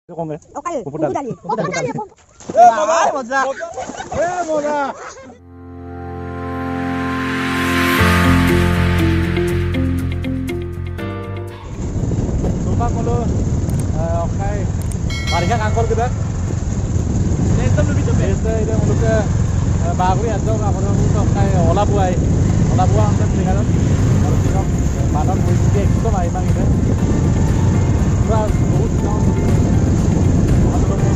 Con ấy. Ok, Puput dali. Puput dali. Moza. Moza. Sumpah mulu. Oke. Marinya ngangkol kita. Itu lebih cepet. Itu mulu ke bagri atau ngangkol mulu kayak olah buai. Olah buah angkat tinggal. Kalau kita padam muzik itu mah emang itu. Terus बहुत गांव हम लोग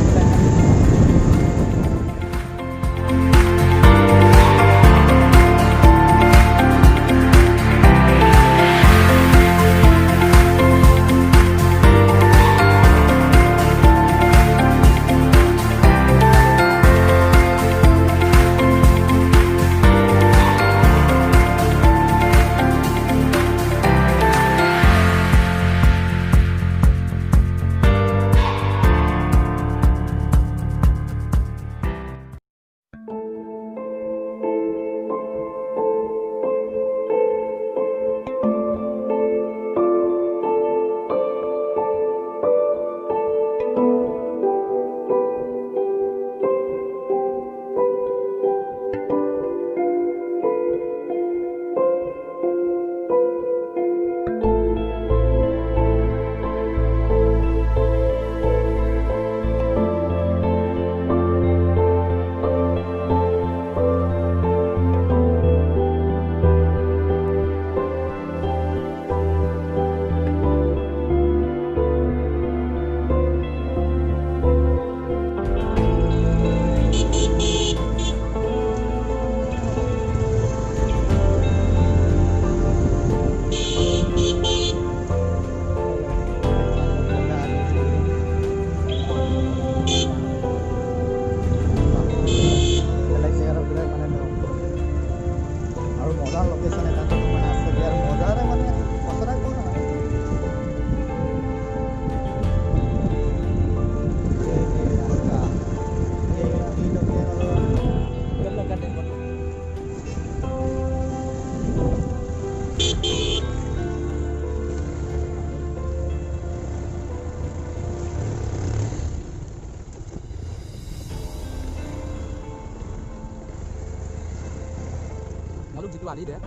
Maluk jitu ali deh.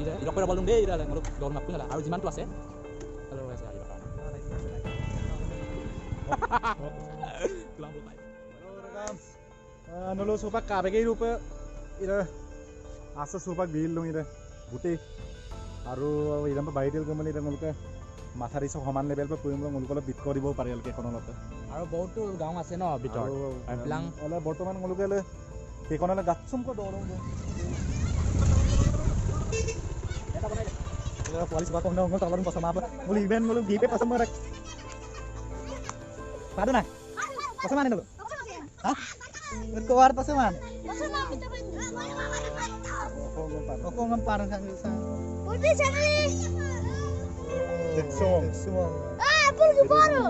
Ida, ida kau balung deh, ida lah. Maluk daun mapun lah. Harus jiman tu ase. Kalau rasa ida kan. Kelam lupai. Nolo supak kabe ke rupa. Ida asa supak bil lung ida. Buti. Aru ida pa baidil ke mali ida maluk ke. মাথাৰি সব সমান level pay পুৰিম মুলকলে beet কৰিব পাৰি এলকে কোনলতে আৰু বহুতো গাঁও আছে ন ভিতৰত এবিলাক অলে বৰ্তমান মুলকলে কেকনলে গাছুম কো দৰং এটা বনাই দে পুলিশ বা কোন নং তালন পছমা মুল ইভেন্ট মুল ভিপে পছমা রাখ পাদু না পছমা নে নলো হা কোৱাৰ পছমা Ako ngam parang sang Pulpi sari. song Apple ke baru.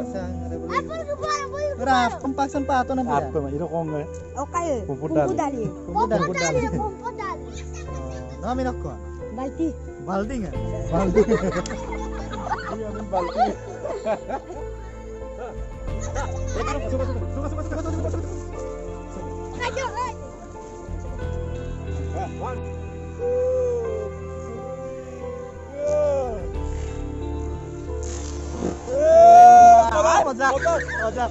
Apple ke baru. Raf, kumpaksan pa ato na biya. apa iro kong Okay. Puput Puput dali. dali. Puput dali. Puput dali. Namin ako. Balti. Baldi nga. baldi iya min baldi Ayo. Moza.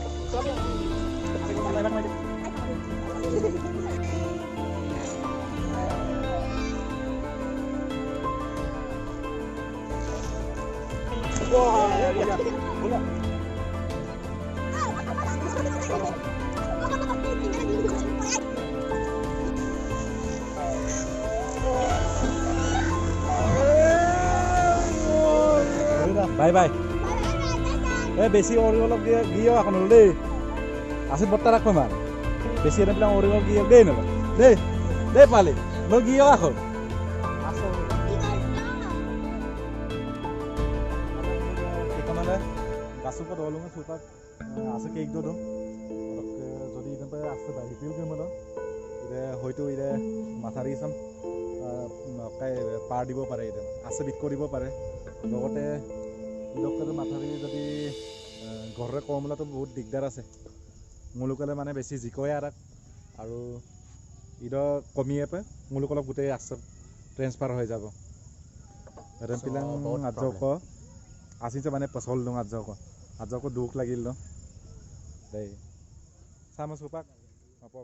wah iya bola bye bye বেশি অরিগল গিয়ে এখন হলো দেই আসে বট্টা রাখো মান বেশি এনে প্লাম অরিগল গিয়ে দেই নলো দেই দেই পালে নো গিয়ে রাখো আসো এখানে গাছুক দলুঙে সুপাক আছে কেক দো যদি ইনপে আছে বাহি পিউ কে মলো ইরে হয়তো ইরে মাথারি সাম কাই পার দিব পারে ইরে আছে বিট কৰিব পাৰে লগতে ডক্টৰ মাথাৰি যদি ঘরে কমলাটো বহুত দিগদার আছে মুলুকলে মানে বেশি জিকয়ে আর ইদর কমিয়ে পে মুলুকলক গোটে আসর ট্রান্সফার হয়ে যাব রেন পিlang আজক আসিছে মানে পছল দং আজক দুখ লাগিল দে সামস পাক apa